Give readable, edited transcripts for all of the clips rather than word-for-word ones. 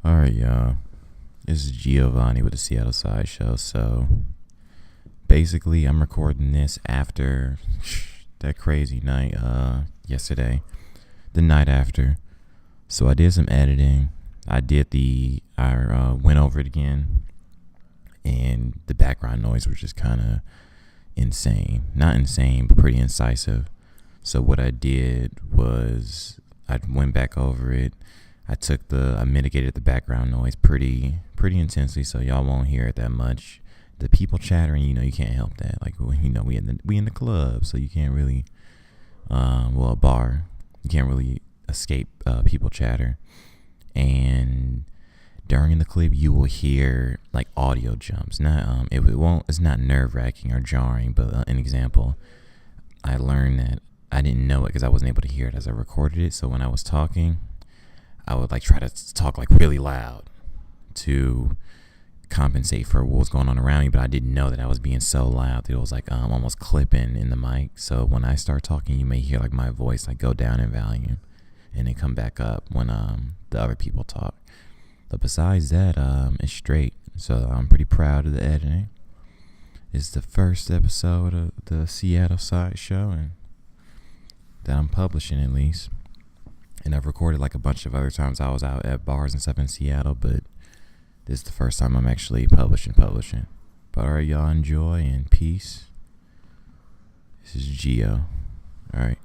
Alright, y'all. This is Giovanni with the Seattle Sideshow. So, basically, I'm recording this after that crazy night yesterday. The night after. So, I did some editing. I went over it again. And the background noise was just kind of insane. Not insane, but pretty incisive. So, what I did was I went back over it. I mitigated the background noise pretty intensely, so y'all won't hear it that much. The people chattering, you can't help that. Like, we in the club, so you can't really, a bar, you can't really escape people chatter. And during the clip, you will hear like audio jumps. It's not nerve-wracking or jarring, but an example, I learned that I didn't know it because I wasn't able to hear it as I recorded it. So when I was talking, I would try to talk really loud to compensate for what was going on around me, but I didn't know that I was being so loud that it was almost clipping in the mic. So when I start talking, you may hear my voice go down in volume and then come back up when the other people talk. But besides that, it's straight. So I'm pretty proud of the editing. It's the first episode of the Seattle Sideshow, and that I'm publishing at least. And I've recorded a bunch of other times I was out at bars and stuff in Seattle, but this is the first time I'm actually publishing. But alright, y'all, enjoy and peace. This is Gio. Alright.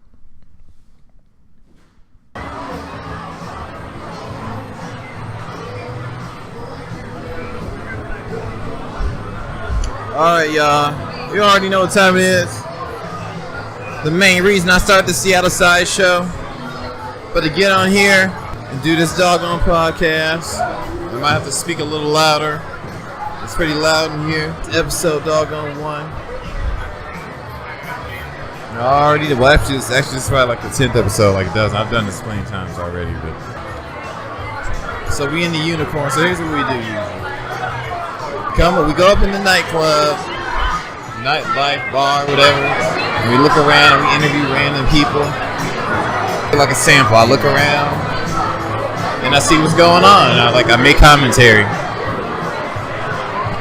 Alright, y'all. You already know what time it is. The main reason I started the Seattle Sideshow. But to get on here and do this doggone podcast, I might have to speak a little louder. It's pretty loud in here. It's episode doggone 1. This is probably the 10th episode I've done this plenty times already, but so we in the unicorn. So here's what we do usually. We go up in the nightclub, nightlife, bar, whatever. And we look around, we interview random people. Like a sample, I look around and I see what's going on, and I make commentary.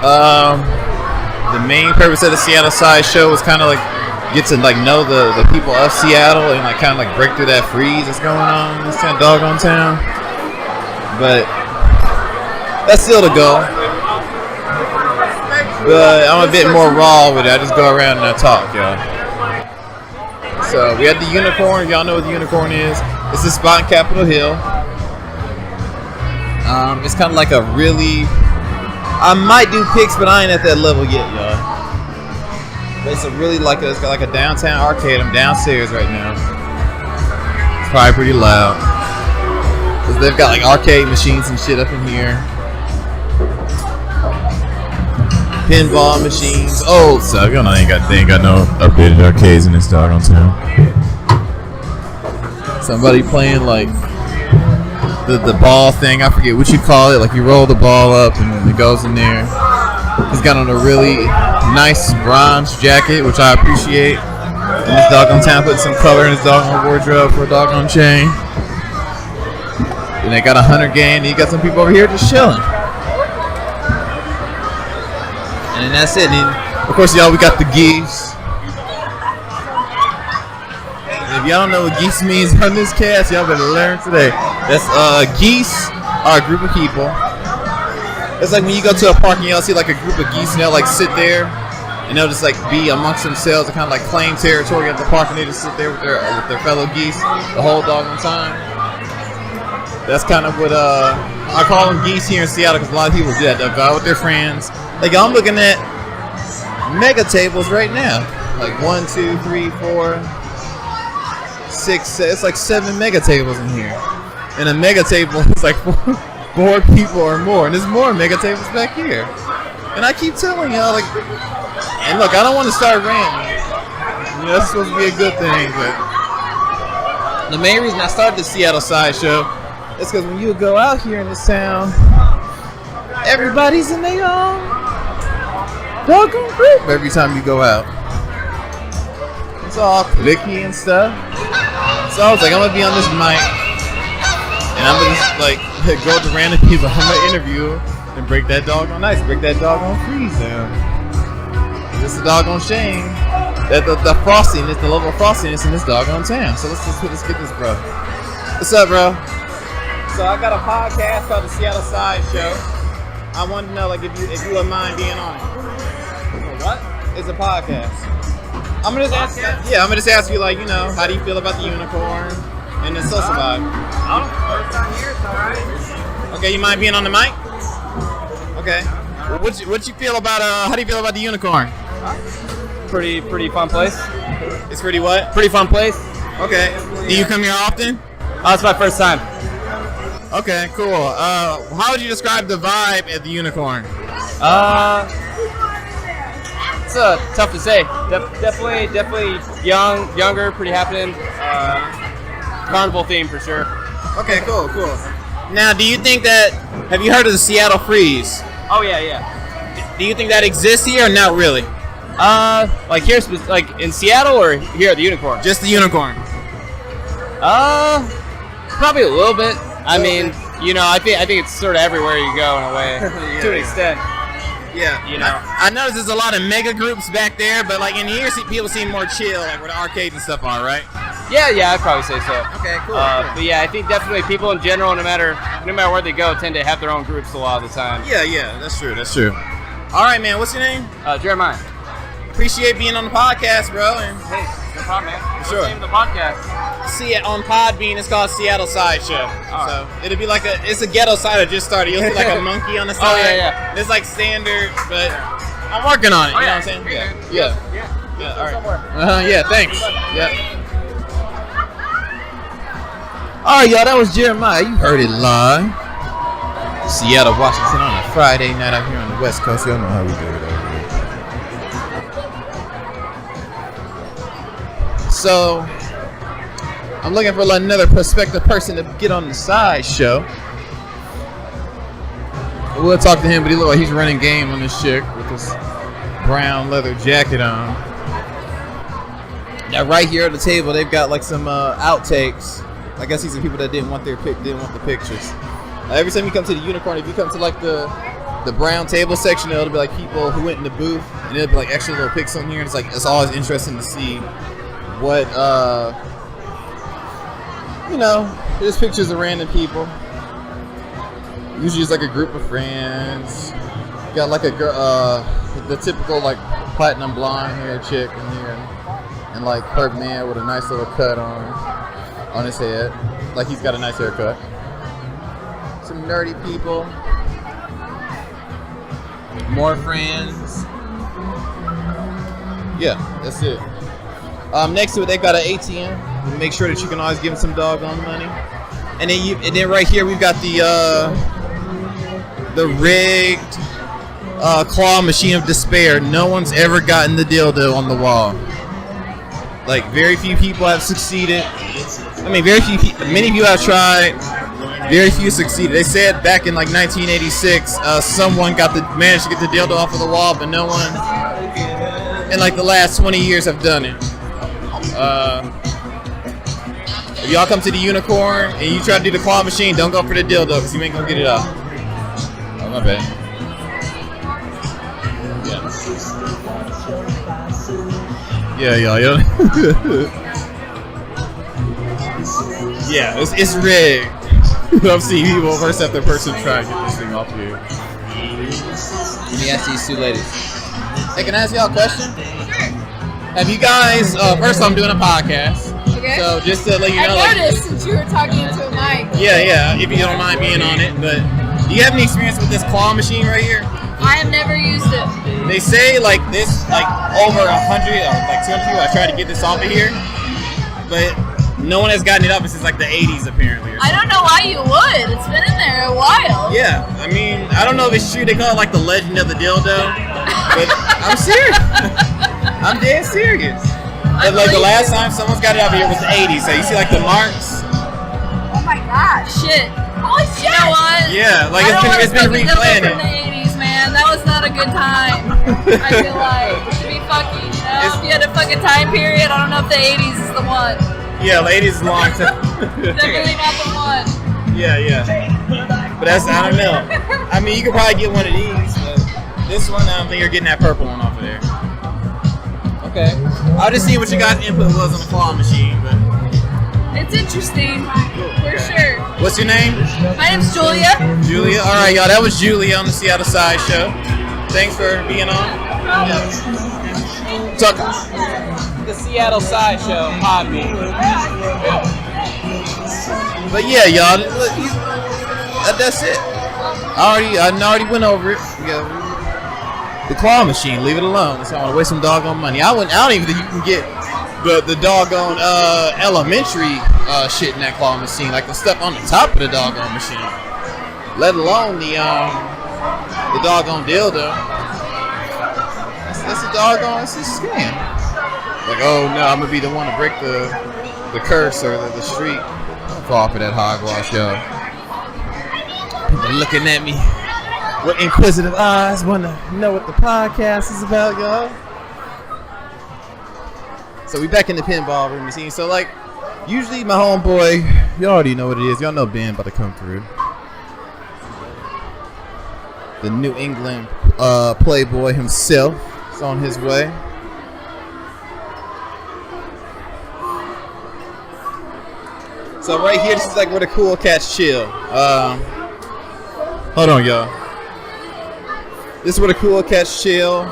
The main purpose of the Seattle Sideshow is kind of get to know the people of Seattle and break through that freeze that's going on in this doggone town. But that's still the goal. But I'm a bit more raw with it. I just go around and I talk, y'all. So we had the unicorn. Y'all know what the unicorn is. It's a spot in Capitol Hill. It's kind of a really. I might do pics, but I ain't at that level yet, y'all. But it's it's got a downtown arcade. I'm downstairs right now. It's probably pretty loud. Cause they've got arcade machines and shit up in here. Pinball machines, old stuff. They ain't got no updated arcades in this doggone town. Somebody playing the ball thing. I forget what you call it. You roll the ball up and then it goes in there. He's got on a really nice bronze jacket, which I appreciate. In this doggone town, putting some color in his doggone wardrobe for a doggone chain. And they got 100 game. And you got some people over here just chilling. And that's it. And of course, y'all, we got the geese. And if y'all don't know what geese means on this cast, y'all better learn today. That's geese are a group of people. It's when you go to a park and y'all see a group of geese and they'll sit there and they'll just be amongst themselves and kind of claim territory at the park, and they just sit there with their fellow geese the whole doggone time. That's kind of what I call them geese here in Seattle, because a lot of people do that. They'll go out with their friends. I'm looking at mega tables right now. 1, 2, 3, 4, 6. It's 7 mega tables in here. And a mega table is 4 people or more. And there's more mega tables back here. And I keep telling y'all, and look, I don't want to start ranting. That's supposed to be a good thing, but the main reason I started the Seattle Sideshow is because when you go out here in this town, everybody's in their own doggone group every time you go out. It's all clicky and stuff. So I was I'm gonna be on this mic and I'm gonna just like go to random people. I'm gonna interview and break that dog on ice, break that dog on freeze down. It's a dog on shame. That the frostiness, the level of frostiness in this dog on town. So let's get this, bro. What's up, bro? So I got a podcast called the Sideshow. I wanted to know, like, if you wouldn't mind being on it. What? It's a podcast. I'm gonna just ask you, like, how do you feel about the unicorn and the social vibe? Oh, first time here, it's alright. Okay, you mind being on the mic? Okay. What you feel about how do you feel about the unicorn? Pretty fun place. It's pretty what? Pretty fun place. Okay. Do you come here often? Oh, it's my first time. Okay, cool. How would you describe the vibe at the unicorn? It's tough to say. Definitely younger, pretty happening. Carnival theme for sure. Okay, cool. Now, do you think that? Have you heard of the Seattle freeze? Oh yeah. Do you think that exists here or not really? Like here, like in Seattle or here at the unicorn? Just the unicorn. Probably a little bit. I mean, I think it's sort of everywhere you go in a way, to an extent. Yeah, I noticed there's a lot of mega groups back there, but like in here, people seem more chill, like where the arcades and stuff are, right? Yeah, I'd probably say so. Okay, cool. But yeah, I think definitely people in general, no matter where they go, tend to have their own groups a lot of the time. Yeah, that's true. All right, man, what's your name? Jeremiah. Appreciate being on the podcast, bro. And hey, no problem, man. For sure. What's the name of the podcast? See it on Podbean. It's called Seattle Sideshow. Right. So it'll be like it's a ghetto side that just started. You'll see like a monkey on the side. Oh yeah. It's like standard, but I'm working on it. Oh, you know yeah. what I'm saying? Yeah. All right. Yeah. Thanks. Yeah. All right, y'all. That was Jeremiah. You heard it live. Seattle, Washington on a Friday night out here on the West Coast. Y'all know how we do it over here. So, I'm looking for another prospective person to get on the Sideshow. We'll talk to him, but he looks like he's running game on this chick with this brown leather jacket on. Now, right here at the table, they've got like some outtakes. I guess these are people that didn't want the pictures. Every time you come to the unicorn, if you come to like the brown table section, it'll be like people who went in the booth, and it'll be like extra little pics on here. And it's always interesting to see what there's pictures of random people. Usually it's like a group of friends. Got like a girl, the typical like platinum blonde hair chick in here, and like Kirk Man with a nice little cut on his head, like he's got a nice haircut. Some nerdy people, more friends. Yeah, that's it. Next to it, they got an ATM. Make sure that you can always give them some doggone money. And then right here we've got the rigged claw machine of despair. No one's ever gotten the dildo on the wall. Like very few people have succeeded. I mean, many people have tried. Very few succeeded. They said back in like 1986, someone managed to get the dildo off of the wall, but no one in like the last 20 years have done it. If y'all come to the unicorn and you try to do the claw machine, don't go for the dildo because you ain't gonna get it out. Oh, my bad. Yeah, y'all. Yeah, it's rigged. I've seen people first after person try to get this thing off here. Let me ask these two ladies. Hey, can I ask y'all a question? Have you guys, first I'm doing a podcast. Okay. So just to let you know. I noticed since you were talking into a mic. Yeah, if you don't mind being on it. But do you have any experience with this claw machine right here? I have never used it. They say like this, like over 100 or like 200 people have tried to get this off of here. But no one has gotten it up since like the 80s apparently. I don't know why you would. It's been in there a while. Yeah, I mean, I don't know if it's true. They call it like the legend of the dildo. But I'm serious. I'm dead serious. And like the last time someone's got it out here was the 80s. So you see like the marks. Oh my gosh. Shit. Holy shit. You know what? Yeah, like it's been replanted. From the 80s, man. That was not a good time. I feel like to be fucking, if you had a fucking time period, I don't know if the 80s is the one. Yeah, ladies is long time. Definitely not the one. Yeah. But that's, I don't know. I mean, you could probably get one of these, but this one, I don't think you're getting that purple one off of there. Okay. I'll just see what your guys' input was on the claw machine, but. It's interesting, for sure. What's your name? My name's Julia. Julia. All right, y'all. That was Julia on the Seattle Sideshow. Thanks for being on. Talk. The Seattle Sideshow, podbean. But yeah, y'all. Look, that's it. I already went over it. The claw machine. Leave it alone. It's I want to waste some doggone money. I don't even think you can get the doggone elementary shit in that claw machine, like the stuff on the top of the doggone machine, let alone the doggone dildo. That's a doggone, it's a scam. Like, oh no, I'm gonna be the one to break the curse or the streak. Don't fall for that hogwash, yo. People looking at me with inquisitive eyes, wanna know what the podcast is about, y'all. So we back in the pinball room machine. So like, usually my homeboy, you already know what it is. Y'all know Ben about to come through. The New England playboy himself is on his way. So right here, this is like where the cool cats chill. Hold on, y'all. This is where the cool cats chill.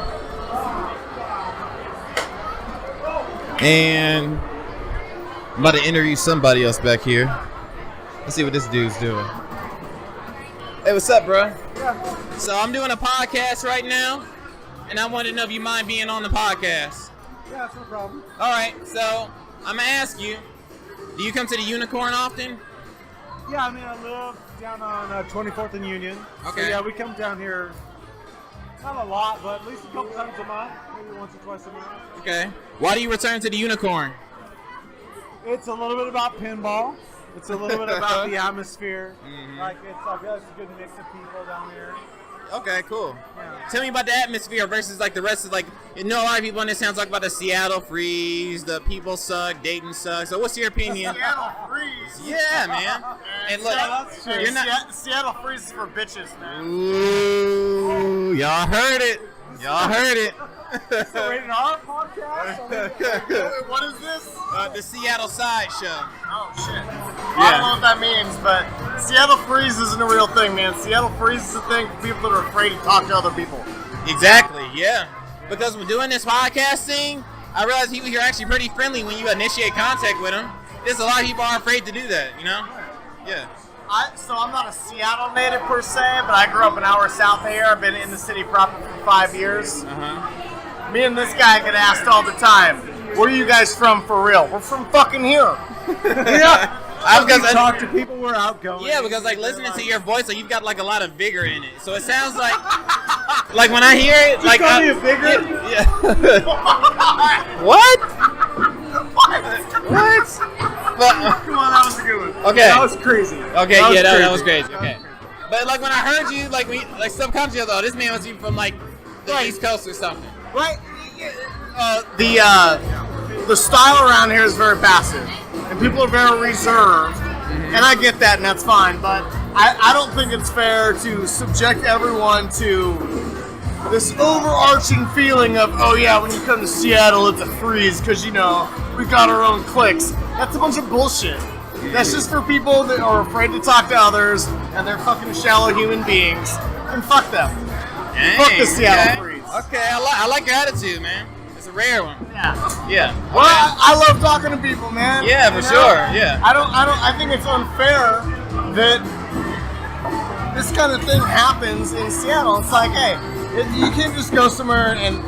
And I'm about to interview somebody else back here. Let's see what this dude's doing. Hey, what's up, bro? Yeah. So I'm doing a podcast right now, and I wanted to know if you mind being on the podcast. Yeah, that's no problem. All right, so I'm gonna ask you, do you come to the Unicorn often? Yeah, I mean, I live down on 24th and Union. Okay. So, yeah, we come down here, not a lot, but at least a couple times a month, maybe once or twice a month. Okay. Why do you return to the Unicorn? It's a little bit about pinball. It's a little bit about the atmosphere. Mm-hmm. Like, I feel like it's a good mix of people down there. Okay, cool. Yeah. Tell me about the atmosphere versus like the rest of like, you know, a lot of people on this town talk about the Seattle freeze, the people suck, Dayton sucks. So what's your opinion? Seattle freeze. Yeah, man. And look, that's true. you're not. Seattle freeze is for bitches, man. Ooh, y'all heard it. Y'all heard it. So, rated R podcast? What is this? The Seattle Sideshow. Oh shit. I don't know what that means, but Seattle freeze isn't a real thing, man. Seattle freeze is a thing for people that are afraid to talk to other people. Exactly, yeah. Because when doing this podcast thing, I realized people here are actually pretty friendly when you initiate contact with them. There's a lot of people are afraid to do that, you know? Yeah. So I'm not a Seattle native per se, but I grew up an hour south of here. I've been in the city proper for 5 years. Me and this guy get asked all the time, where are you guys from for real? We're from fucking here. Yeah. Because I talk to people who are outgoing. Yeah, because like listening to your voice, like you've got like a lot of vigor in it. So it sounds like when I hear it, like call me a vigor? Yeah. What? But, Come on, that was a good one. okay. That was crazy. Okay, that was crazy. Okay. But like when I heard you, like subconsciously, I thought this man must be from like the East Coast or something. Right? The style around here is very passive, and people are very reserved, and I get that, and that's fine, but I don't think it's fair to subject everyone to this overarching feeling of, oh yeah, when you come to Seattle, it's a freeze, because, you know, we got our own cliques. That's a bunch of bullshit. That's just for people that are afraid to talk to others, and they're fucking shallow human beings, and fuck them. Fuck the Seattle freeze. Okay, I like your attitude, man. It's a rare one. Yeah. Yeah. Well, I love talking to people, man. Yeah, for sure. Yeah. I think it's unfair that this kind of thing happens in Seattle. It's like, hey, you can't just go somewhere and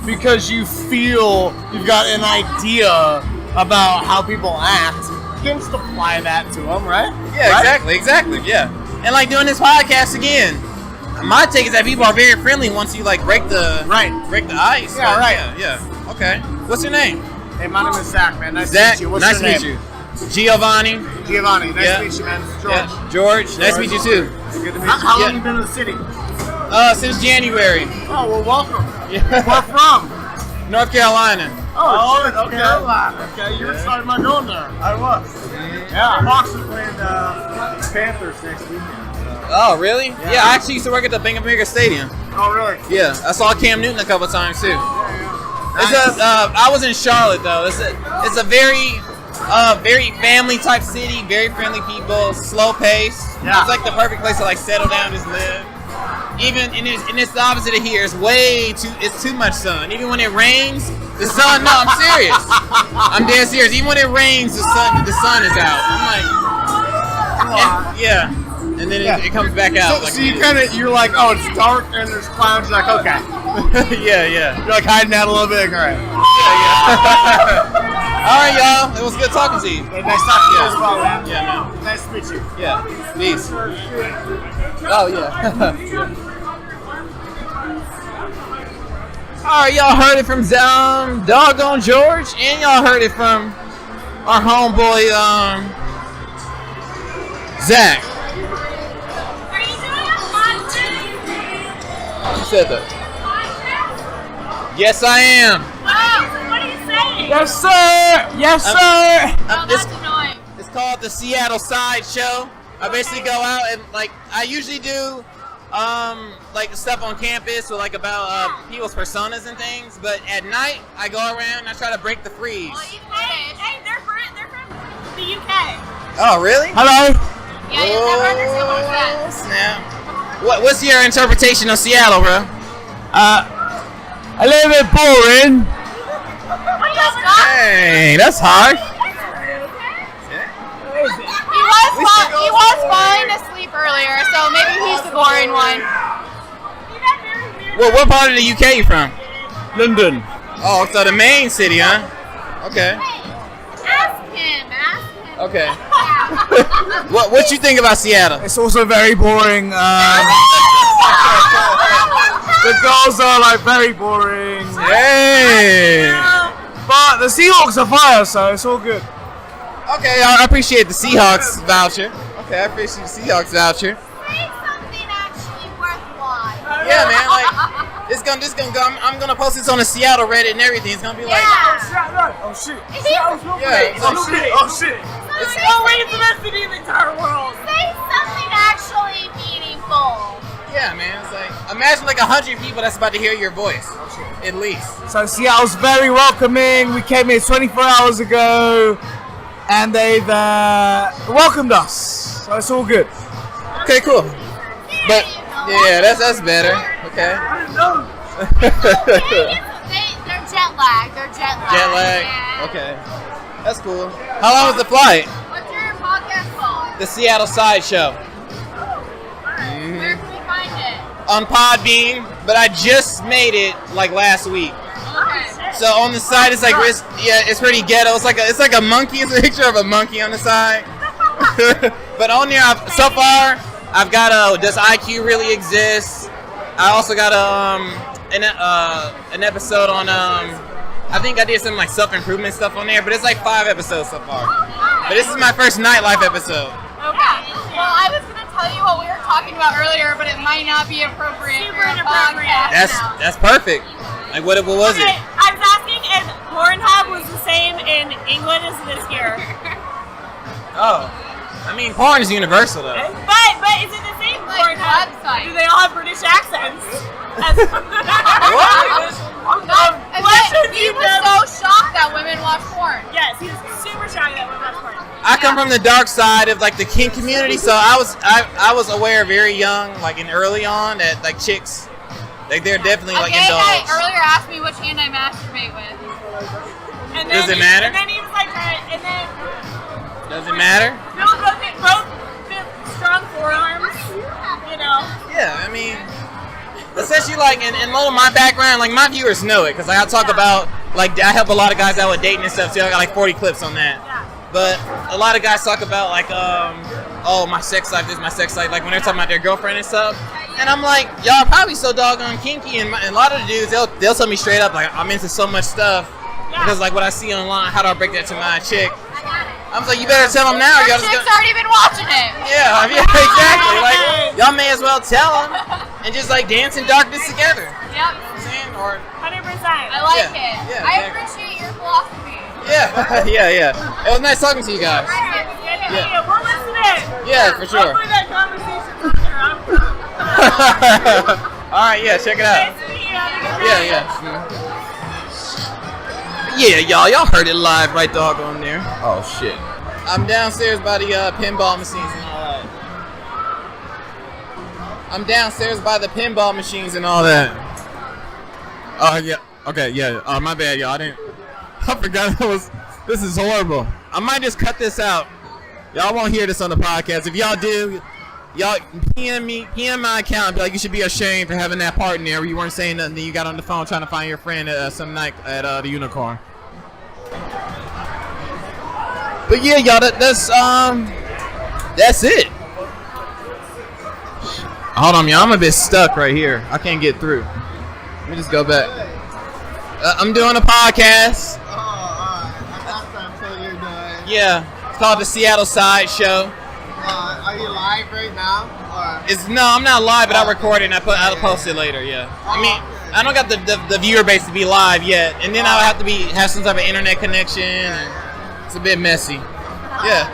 because you feel you've got an idea about how people act, you can't just apply that to them, right? Yeah, right? exactly. Yeah. And like doing this podcast again, my take is that people are very friendly once you like break the ice. Yeah, so, right. Yeah. Okay. What's your name? Hey, my name is Zach, man. Nice Zach. to meet you. What's Nice your to name? meet you. Giovanni. Giovanni. Nice Yeah. to meet you, man. This is George. Yeah. George. Nice to meet you too. Good to meet you. How long you been in the city? Since January. Oh, well, welcome. Yeah. Where from? North Carolina. Oh, shit, North okay. Carolina. Okay, you were excited about going there. I was. Yeah. Hawks are playing Panthers next weekend. Oh, really? Yeah, I actually used to work at the Bank of America Stadium. Oh, really? Yeah, I saw Cam Newton a couple times too. It's I was in Charlotte though. It's a very family type city, very friendly people, slow pace. Yeah. It's like the perfect place to like settle down, just live. Even and it's the opposite of here. It's too much sun. Even when it rains, the sun. No, I'm serious. I'm dead serious. Even when it rains, the sun is out. I'm like, yeah. And then it comes back out. So you're like, oh, it's dark and there's clouds. You're like, okay. yeah. You're like hiding out a little bit. All right. All right, y'all. It was good talking to you. Hey, nice talking to you as well, man. Yeah, man. Nice to meet you. Yeah. Peace. Oh, yeah. All right, y'all heard it from Doggone George, and y'all heard it from our homeboy, Zach. Are you doing a podcast? Who said that? Yes, I am. Wow, what are you saying? Yes, sir. Yes, sir. Oh, that's annoying. It's called the Seattle Sideshow. I basically go out and I usually do stuff on campus or about people's personas and things. But at night I go around and I try to break the freeze. Well, hey, they're from the UK. Oh, really? Hello. Yeah, you'll never understand what I'm saying. Snap. What's your interpretation of Seattle, bro? A little bit boring. What the fuck? Hey, that's hard. He was falling asleep earlier, so maybe he's the boring one. Well, what part of the UK you from? London. Oh, so the main city, huh? Okay. Ask him. Okay. What you think about Seattle? It's also very boring. The girls are very boring. Hey. But the Seahawks are fire, so it's all good. Okay, I appreciate the Seahawks voucher. Okay, I appreciate the Seahawks voucher. Say something actually worthwhile. Yeah, man. This gonna go. I'm gonna post this on the Seattle Reddit and everything. It's gonna be like, Oh shit. yeah. Oh shit. It's no way for us to be the entire world. Say something actually meaningful. Yeah, man. It's like imagine 100 people that's about to hear your voice, at least. So Seattle's very welcoming. We came here 24 hours ago, and they've welcomed us. So it's all good. Okay, cool. But yeah, that's better. Okay. They're jet lag. Jet lag. Yeah. Okay. That's cool. How long was the flight? What's your podcast called? The Seattle Sideshow. Where can we find it? On Podbean, but I just made it last week. Okay. So on the side, it's it's pretty ghetto. It's like a monkey. It's a picture of a monkey on the side. But on there, so far, I've got does IQ really exist? I also got an episode on I think I did some self-improvement stuff on there, but it's 5 episodes so far. But this is my first nightlife episode. Okay. Well, I was gonna tell you what we were talking about earlier, but it might not be appropriate for a podcast. That's perfect. What was it? I was asking if Pornhub was the same in England as it is here. Oh, I mean, porn is universal though. But is it the same Pornhub? website. Do they all have British accents? He was so shocked that women watch porn. Yes, he was super shy that women watch porn. I come from the dark side of the kink community, so I was aware very young, and early on, that chicks, they're definitely A gay guy indulged. earlier asked me which hand I masturbate with. And Does it matter? And then he was like, and then Does it matter? both strong forearms, Yeah, I mean, essentially, in all of my background, my viewers know it, because I talk about, I help a lot of guys out with dating and stuff, too. I got 40 clips on that. Yeah. But a lot of guys talk about, my sex life, this is my sex life, when they're talking about their girlfriend and stuff. And I'm like, y'all are probably so doggone kinky, and a lot of the dudes, they'll tell me straight up, I'm into so much stuff, because, what I see online, how do I break that to my chick? I was like, you better tell them now. Your chick's already been watching it. Yeah, exactly. Y'all may as well tell them and just dance in darkness together. Yep. You know what I'm saying? or 100%. I like Yeah, it. yeah, I exactly. appreciate your philosophy. yeah, yeah. It was nice talking to you guys. Good to meet you. We'll listen in. Yeah, for sure. Hopefully that conversation's on there. All right, yeah, check it out. Nice to meet you. Have a good Yeah, night. yeah. Yeah, y'all heard it live right dog on there. Oh shit. I'm downstairs by the pinball machines and all that. I'm downstairs by the pinball machines and all that. Oh yeah. Okay, yeah. Oh my bad, y'all. I forgot that was. This is horrible. I might just cut this out. Y'all won't hear this on the podcast. If y'all do, y'all PM my account and be like, you should be ashamed for having that part in there where you weren't saying nothing. Then you got on the phone trying to find your friend at some night at the Unicorn. But yeah, y'all, that's it. Hold on, y'all. I'm a bit stuck right here. I can't get through. Let me just go back. I'm doing a podcast. Yeah, it's called the Seattle Sideshow. Are you live right now? No, I'm not live, but I record it and I'll post it later. Yeah, I mean, I don't got the viewer base to be live yet, and then I'll have to have some type of internet connection. And it's a bit messy. Yeah.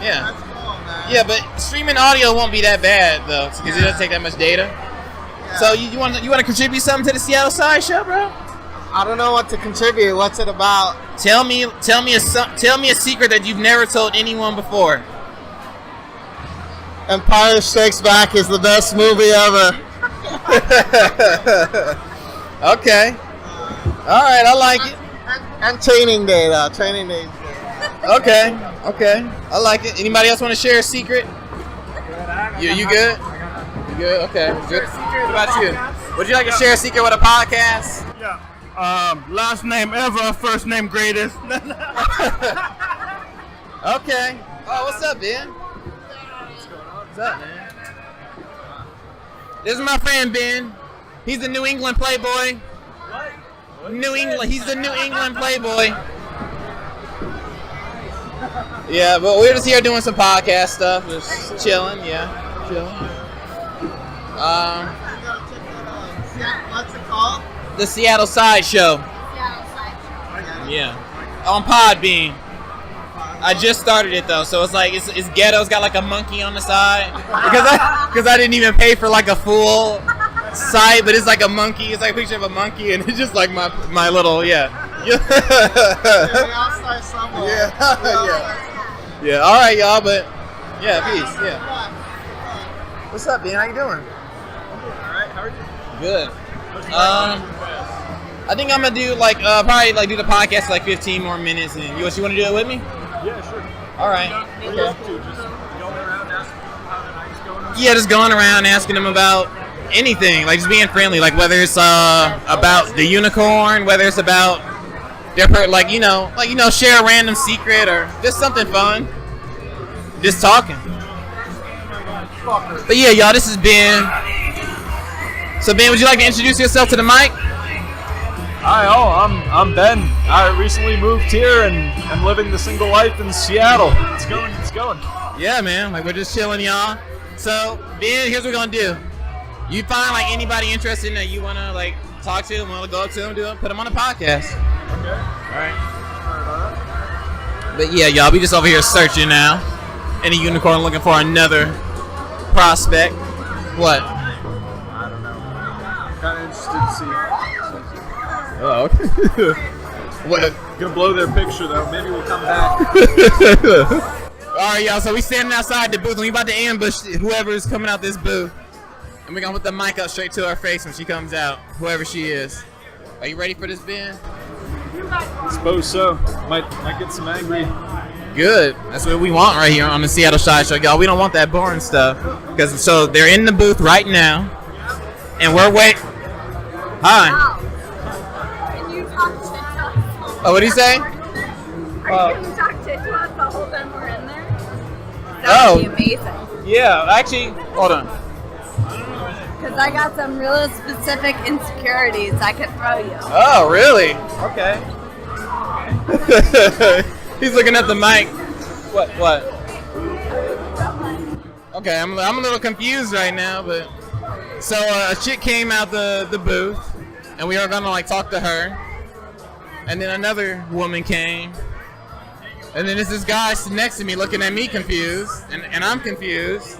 That's cool, man. Yeah, but streaming audio won't be that bad though, because it doesn't take that much data. So you want to contribute something to the Seattle Sideshow, bro? I don't know what to contribute. What's it about? Tell me a secret that you've never told anyone before. Empire Strikes Back is the best movie ever. Okay. All right, I like it. And Training Day, though. Training Day. Okay. I like it. Anybody else want to share a secret? You good? You good? Okay. Good. What about you? Would you like to share a secret with a podcast? Yeah. Last name ever, first name greatest. Okay. Oh, what's up, Ben? What's up, man? This is my friend Ben. He's the New England Playboy. What? New England. He's the New England Playboy. Yeah, but we're just here doing some podcast stuff, just chilling. Yeah, chilling. What's it called? The Seattle Sideshow. Yeah, on Podbean. I just started it though, so it's like it's ghetto. It's got like a monkey on the side because I didn't even pay for like a full site, but it's like a monkey. It's like a picture of a monkey, and it's just like my little yeah. Yeah. All right, y'all, but yeah, peace. Yeah. What's up, Ben? How you doing? All right. How are you? Good. I think I'm gonna do like probably like do the podcast for like 15 more minutes, and you want to do it with me? Yeah, sure. All right. What are you up to? Just going around asking people how the night's going? Yeah, just going around asking them about anything, like just being friendly, like whether it's about the unicorn, whether it's about different, like share a random secret or just something fun, just talking. But yeah, y'all, this is Ben. So Ben, would you like to introduce yourself to the mic? Hi, I'm Ben. I recently moved here and I'm living the single life in Seattle. It's going. Yeah, man. Like we're just chilling, y'all. So Ben, here's what we're gonna do. You find like anybody interested that you wanna like talk to, wanna go up to them, put them on a podcast. Okay. All right. But yeah, y'all, we just over here searching now. Any unicorn looking for another prospect. What? I don't know. Kind of interested to see. Oh, okay. What? Gonna blow their picture though. Maybe we'll come back. All right, y'all. So we standing outside the booth, and we about to ambush whoever is coming out this booth, and we're gonna put the mic up straight to her face when she comes out, whoever she is. Are you ready for this, Ben? I suppose so. Might get some angry. Good. That's what we want right here on the Seattle Sideshow, y'all. We don't want that boring stuff, so they're in the booth right now, and we're waiting. Hi. Can you talk to us? Oh, what did he say? Are you going to talk to us the whole time we're in there? That would be amazing. Yeah. Actually, hold on. Because I got some real specific insecurities I could throw you. Oh, really? Okay. He's looking at the mic. What? Okay, I'm a little confused right now, but so a chick came out the booth, and we were gonna like talk to her, and then another woman came, and then there's this guy sitting next to me looking at me confused, and I'm confused.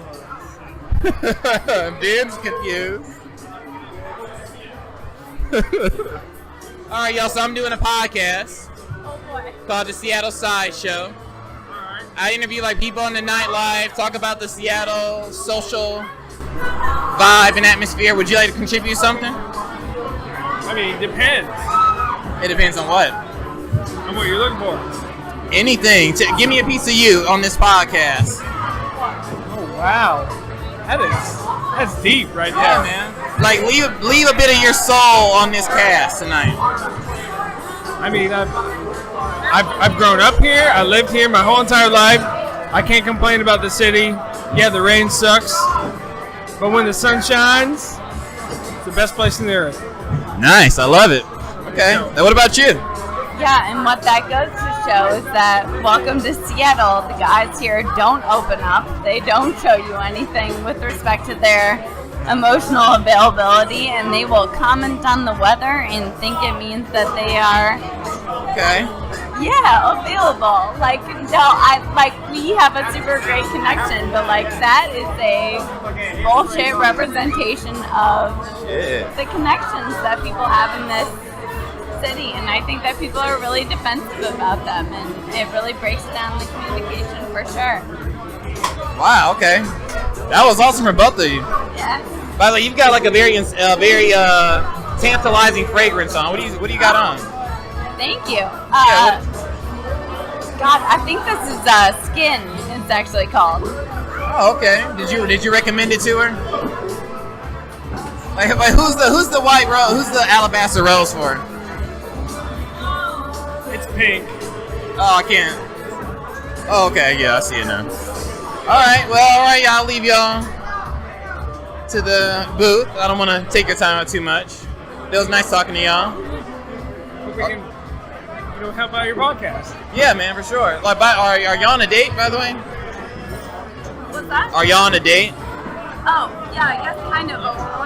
Ben's confused. All right, y'all. So I'm doing a podcast called the Seattle Sideshow. I interview like people in the nightlife, talk about the Seattle social vibe and atmosphere. Would you like to contribute something? I mean, it depends It depends on what. on what you're looking for. Anything. Give me a piece of you on this podcast. Oh wow, that's deep right there. Yeah, man. Like leave a bit of your soul on this cast tonight. I mean, I've grown up here. I lived here my whole entire life. I can't complain about the city. Yeah, the rain sucks, but when the sun shines, it's the best place on the earth. Nice. I love it. Okay. Now what about you? Yeah, and what that goes to show is that welcome to Seattle. The guys here don't open up. They don't show you anything with respect to their emotional availability, and they will comment on the weather and think it means that they are available. Like, no, we have a super great connection, but like that is a bullshit representation of the connections that people have in this city, and I think that people are really defensive about them, and it really breaks down the communication for sure. Wow. Okay. That was awesome for both of you. Yeah. By the way, you've got like a very tantalizing fragrance on. What do you got on? Thank you. God, I think this is Skin. It's actually called. Oh, okay. Did you recommend it to her? Like who's the white rose? Who's the alabaster rose for? It's pink. Oh, I can't. Oh, okay. Yeah, I see it now. All right. Y'all. I'll leave y'all to the booth. I don't want to take your time out too much. It was nice talking to y'all. Hope we can, help out your podcast. Yeah, man, for sure. Like, are y'all on a date, by the way? What's that? Are y'all on a date? Oh, yeah, I guess kind of.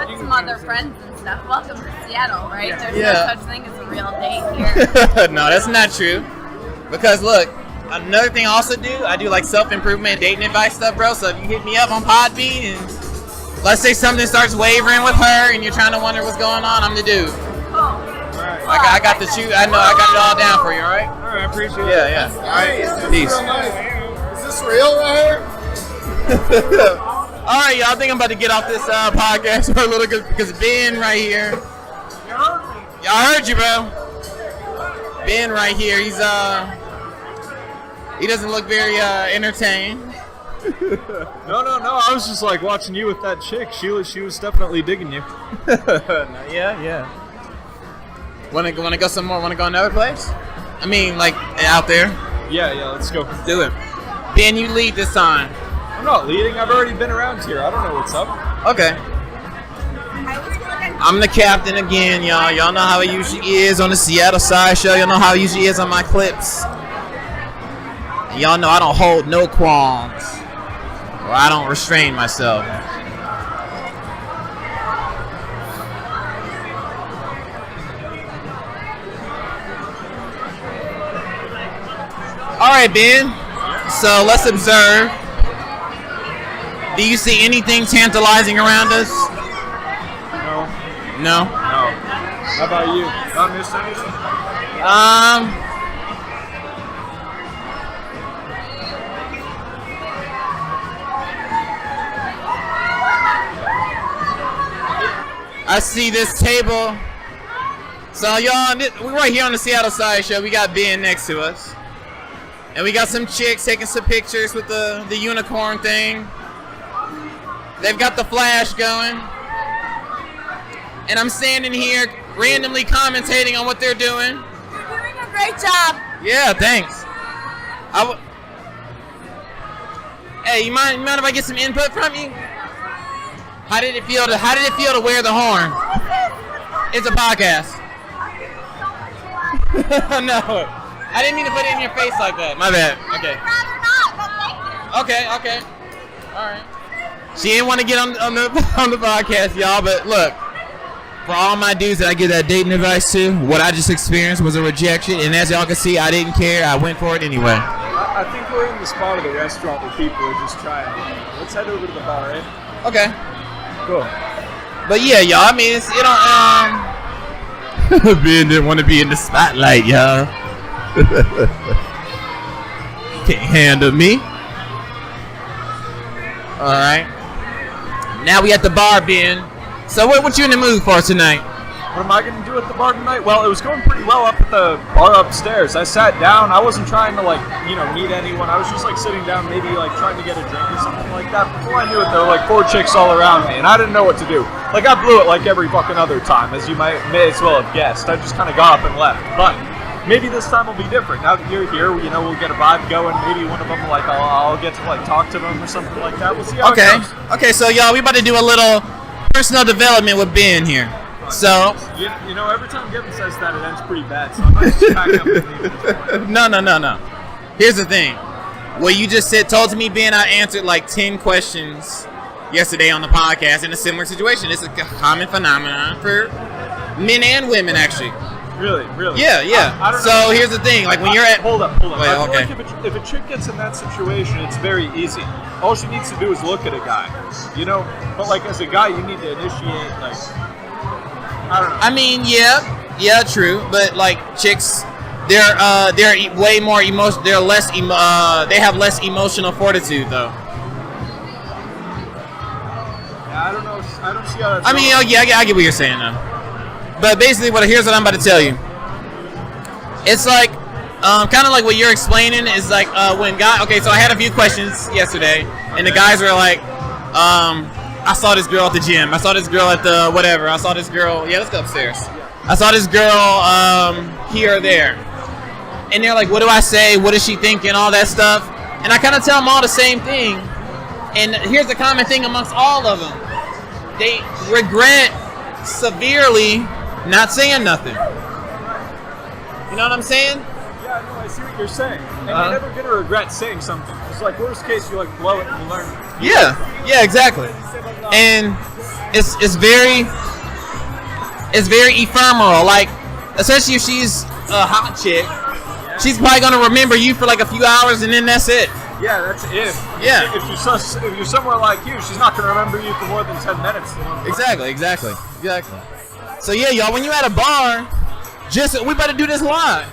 With some other friends and stuff. Welcome to Seattle, right? Yeah. There's Yeah. no such thing as a real date here. No, that's not true. Because look, another thing I also do, I do like self-improvement, dating advice stuff, bro. So if you hit me up on Podbean and let's say something starts wavering with her and you're trying to wonder what's going on, I'm the dude. Cool. I got the shoot. I know I got it all down for you. All right. All right, I appreciate it. Yeah. All right. Peace. Is this real right here? All right, y'all. I think I'm about to get off this podcast for a little bit because Ben right here. Yeah, I heard you, bro. Ben right here. He doesn't look very entertained. No. I was just like watching you with that chick. She was definitely digging you. Yeah. Wanna go some more? Wanna go another place? I mean, like out there. Yeah. Let's go. Do it. Ben, you lead this time. I'm not leading. I've already been around here. I don't know what's up. Okay. I'm the captain again, y'all. Y'all know how it usually is on the Seattle Sideshow. Y'all know how it usually is on my clips. And y'all know I don't hold no qualms. Or I don't restrain myself. All right, Ben. So let's observe. Do you see anything tantalizing around us? No? How about you? Not missing anything? I see this table. So y'all, we're right here on the Seattle Sideshow. We got Ben next to us. And we got some chicks taking some pictures with the unicorn thing. They've got the flash going. And I'm standing here randomly commentating on what they're doing. You're doing a great job. Yeah, thanks. Hey, you mind if I get some input from you? How did it feel to wear the horn? It's a podcast. No, I didn't mean to put it in your face like that. My bad. Okay. Okay. All right. She didn't want to get on the podcast, y'all. But look, For all my dudes that I give that dating advice to, what I just experienced was a rejection, and as y'all can see, I didn't care. I went for it anyway. I think we're in the spot of the restaurant where people are just trying. Let's head over to the bar, eh? Okay. Cool. But yeah, y'all, I mean, it's, Ben didn't want to be in the spotlight, y'all. Can't handle me. Alright. Now we at the bar, Ben. So what you in the mood for tonight? What am I going to do at the bar tonight? Well, it was going pretty well up at the bar upstairs. I sat down. I wasn't trying to, meet anyone. I was just, sitting down, maybe, trying to get a drink or something like that. Before I knew it, there were, 4 chicks all around me, and I didn't know what to do. I blew it like every fucking other time, as you may as well have guessed. I just kind of got up and left. But maybe this time will be different. Now that you're here, we'll get a vibe going. Maybe one of them, I'll get to, talk to them or something like that. We'll see how it goes. Okay, so, y'all, we about to do a little personal development with Ben here. So every time Gavin says that, it ends pretty bad. So I might just pack up and leave it. No. Here's the thing. What you just told to me, Ben, I answered 10 questions yesterday on the podcast in a similar situation. It's a common phenomenon for men and women, actually. Really? Yeah. I don't know. So here's the thing. When you're at... Hold up. Wait, I feel okay. if a chick gets in that situation, it's very easy. All she needs to do is look at a guy. But as a guy, you need to initiate, I don't know. I mean, yeah, true. But chicks, they're way more emotional. They're less. They have less emotional fortitude, though. Yeah, I don't know. I don't see how that's. I mean, I get what you're saying, though. But basically, here's what I'm about to tell you. It's kind of like what you're explaining is when guys. Okay, so I had a few questions yesterday, and the guys were I saw this girl at the gym. I saw this girl at the whatever. I saw this girl. Yeah, let's go upstairs. I saw this girl here or there. And they're like, what do I say? What is she thinking? All that stuff. And I kind of tell them all the same thing. And here's the common thing amongst all of them. They regret severely not saying nothing. You know what I'm saying? Yeah, no, I see what you're saying. And you're never going to regret saying something. It's worst case, you blow it and you learn. Yeah, exactly. And it's very ephemeral. Especially if she's a hot chick, she's probably gonna remember you for a few hours and then that's it. Yeah, that's if. Yeah. If you're somewhere like you, she's not gonna remember you for more than 10 minutes. Exactly. So yeah, y'all, when you're at a bar, we better do this live.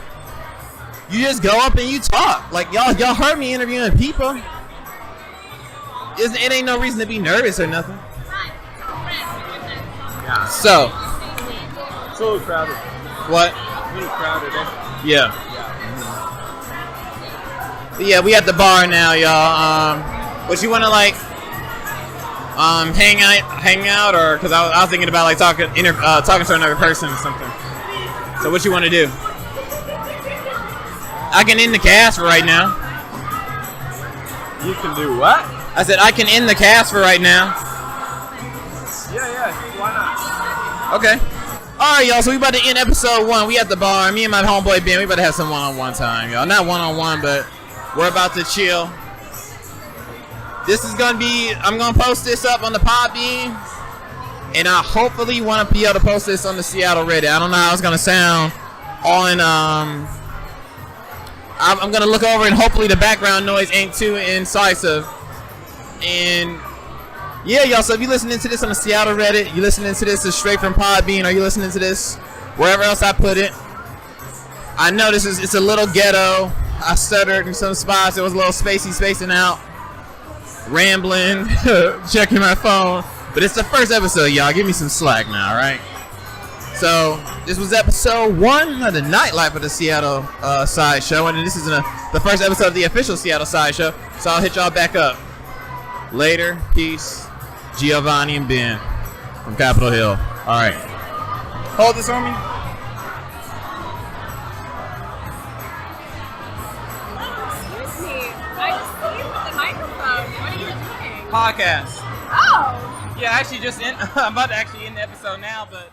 You just go up and you talk. Y'all heard me interviewing people. It ain't no reason to be nervous or nothing. Yeah. So. It's a little crowded. What? A little crowded, eh? Yeah. Yeah, we at the bar now, y'all. What you want to hang out, or because I was thinking about talking to another person or something. So what you want to do? I can end the cast for right now. You can do what? I said I can end the cast for right now. Yeah, why not? Okay. Alright, y'all, so we about to end episode 1. We at the bar. Me and my homeboy Ben, we about to have some one-on-one time, y'all. Not one-on-one, but we're about to chill. This is going to be, I'm going to post this up on the podbean. And I hopefully want to be able to post this on the Seattle Reddit. I don't know how it's going to sound on, I'm going to look over and hopefully the background noise ain't too incisive. And yeah, y'all, so if you're listening to this on the Seattle Reddit, you're listening to this straight from Podbean, or you're listening to this wherever else I put it, I know it's a little ghetto. I stuttered in some spots. It was a little spacing out, rambling, checking my phone. But it's the first episode, y'all. Give me some slack now, all right? So this was episode 1 of the nightlife of the Seattle Sideshow, and this is the first episode of the official Seattle Sideshow. So I'll hit y'all back up later. Peace. Giovanni and Ben from Capitol Hill. All right. Hold this on me. Excuse me. I just see you with the microphone. What are you doing? Podcast. Oh. Yeah, actually I'm about to actually end the episode now, but